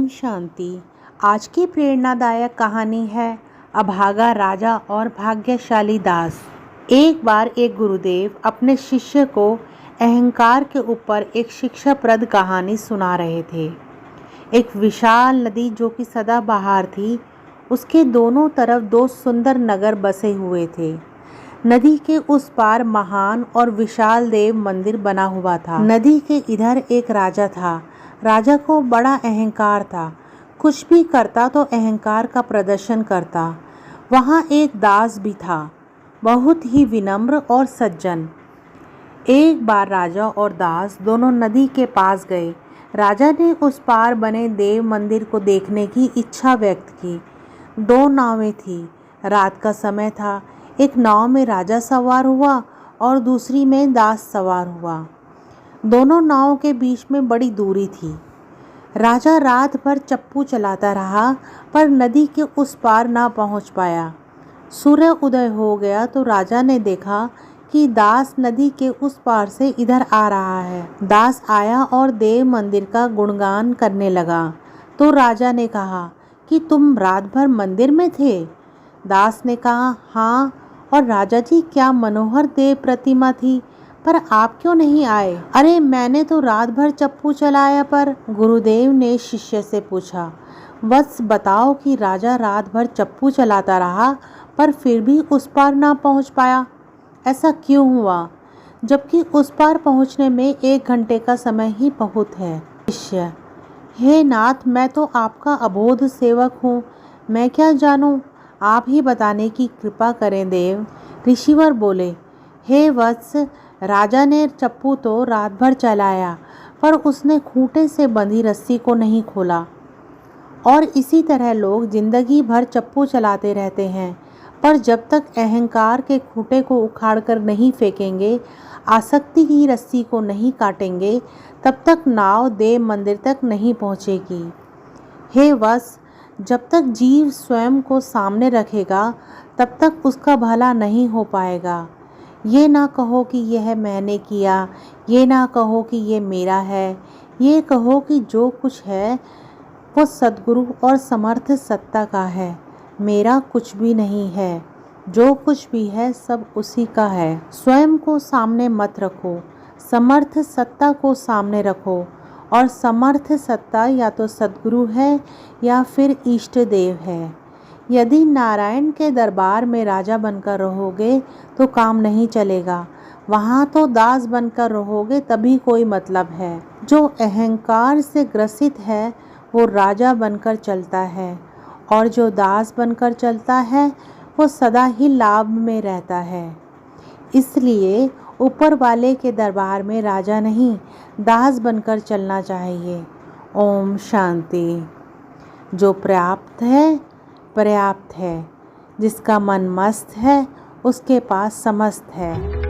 ओम शांति। आज की प्रेरणादायक कहानी है अभागा राजा और भाग्यशाली दास। एक बार एक गुरुदेव अपने शिष्य को अहंकार के ऊपर एक शिक्षाप्रद कहानी सुना रहे थे। एक विशाल नदी जो कि सदाबहार थी, उसके दोनों तरफ दो सुंदर नगर बसे हुए थे। नदी के उस पार महान और विशाल देव मंदिर बना हुआ था। नदी के इधर एक राजा था। राजा को बड़ा अहंकार था। कुछ भी करता तो अहंकार का प्रदर्शन करता। वहाँ एक दास भी था, बहुत ही विनम्र और सज्जन। एक बार राजा और दास दोनों नदी के पास गए। राजा ने उस पार बने देव मंदिर को देखने की इच्छा व्यक्त की। दो नावें थी। रात का समय था। एक नाव में राजा सवार हुआ और दूसरी में दास सवार हुआ। दोनों नावों के बीच में बड़ी दूरी थी। राजा रात भर चप्पू चलाता रहा पर नदी के उस पार ना पहुंच पाया। सूर्य उदय हो गया तो राजा ने देखा कि दास नदी के उस पार से इधर आ रहा है। दास आया और देव मंदिर का गुणगान करने लगा। तो राजा ने कहा कि तुम रात भर मंदिर में थे? दास ने कहा, हाँ। और राजा जी, क्या मनोहर देव प्रतिमा थी, पर आप क्यों नहीं आए? अरे मैंने तो रात भर चप्पू चलाया पर। गुरुदेव ने शिष्य से पूछा, वत्स बताओ कि राजा रात भर चप्पू चलाता रहा पर फिर भी उस पार ना पहुंच पाया, ऐसा क्यों हुआ, जबकि उस पार पहुंचने में 1 घंटे का समय ही बहुत है? शिष्य, हे नाथ, मैं तो आपका अबोध सेवक हूँ, मैं क्या जानूँ, आप ही बताने की कृपा करें देव। ऋषिवर बोले, हे वत्स, राजा ने चप्पू तो रात भर चलाया पर उसने खूंटे से बंधी रस्सी को नहीं खोला। और इसी तरह लोग जिंदगी भर चप्पू चलाते रहते हैं पर जब तक अहंकार के खूंटे को उखाड़कर नहीं फेंकेंगे, आसक्ति की रस्सी को नहीं काटेंगे, तब तक नाव देव मंदिर तक नहीं पहुँचेगी। हे वत्स, जब तक जीव स्वयं को सामने रखेगा तब तक उसका भला नहीं हो पाएगा। ये ना कहो कि यह मैंने किया, ये ना कहो कि ये मेरा है, ये कहो कि जो कुछ है वो सद्गुरु और समर्थ सत्ता का है, मेरा कुछ भी नहीं है। जो कुछ भी है सब उसी का है। स्वयं को सामने मत रखो, समर्थ सत्ता को सामने रखो। और समर्थ सत्ता या तो सद्गुरु है या फिर इष्ट देव है। यदि नारायण के दरबार में राजा बनकर रहोगे तो काम नहीं चलेगा, वहाँ तो दास बनकर रहोगे तभी कोई मतलब है। जो अहंकार से ग्रसित है वो राजा बनकर चलता है और जो दास बनकर चलता है वो सदा ही लाभ में रहता है। इसलिए ऊपर वाले के दरबार में राजा नहीं, दास बनकर चलना चाहिए। ओम शांति। जो पर्याप्त है, जिसका मन मस्त है उसके पास समस्त है।